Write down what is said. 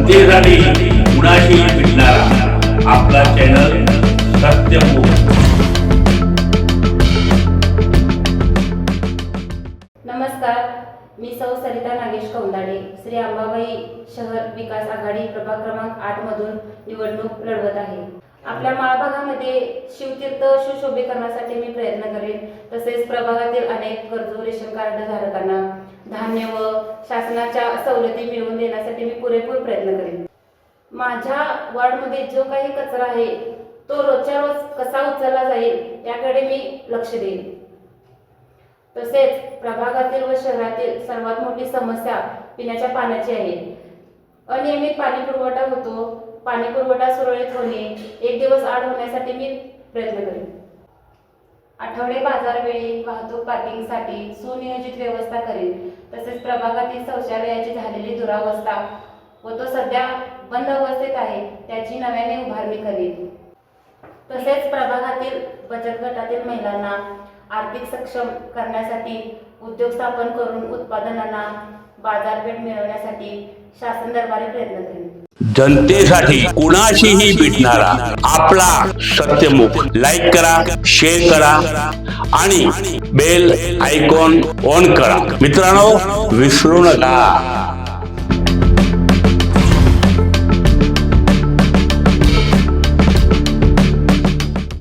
जनतेसाठी कुणाशी भेटणारा आपला चॅनल सत्यमुख। नमस्कार, मी सौ सरिता नागेश कौंदाडे, श्री अंबाबाई शहर विकास आघाडी प्रभाग क्रमांक 8 मधून निवडणूक लढवत आहे। आपल्या माळभागामध्ये शिवतीर्थ सुशोभीकरणासाठी मी प्रयत्न करेन। तसेच प्रभागातील अनेक गरजू रेशन कार्ड धारकांना धान्य व शासनाच्या सवलती मिळवून देण्यासाठी मी पुरेपूर प्रयत्न करेन। माझ्या वॉर्डमध्ये जो काही कचरा आहे तो रोजच्या रोज कसा उचलला जाईल याकडे मी लक्ष देईन। तसेच प्रभागातील व शहरातील सर्वात मोठी समस्या पिण्याच्या पाण्याची आहे। अनियमित पाणी पुरवठा होतो, पाणी पुरवठा सुरळीत होणे, एक दिवस आड होण्यासाठी मी प्रयत्न करेन। आठवडे बाजार वेळी वाहतूक पार्किंगसाठी सुनियोजित व्यवस्था करेन। तसेच प्रभागातील शौचालयाची झालेली दुरावस्था व तो सध्या बंद अवस्थेत आहे त्याची नव्याने उभारणी करेन। तसेच प्रभागातील बचत गटातील महिलांना आर्थिक सक्षम करण्यासाठी उद्योग स्थापन करून उत्पादनांना बाजारपेठ मिळवण्यासाठी शासन दरबारी प्रयत्न करेन। जनतेसाठी कुणाशीही भेटणारा आपला सत्यमुख। लाईक करा, शेअर करा आणि बेल आयकॉन ऑन करा। मित्रांनो, विसरू नका।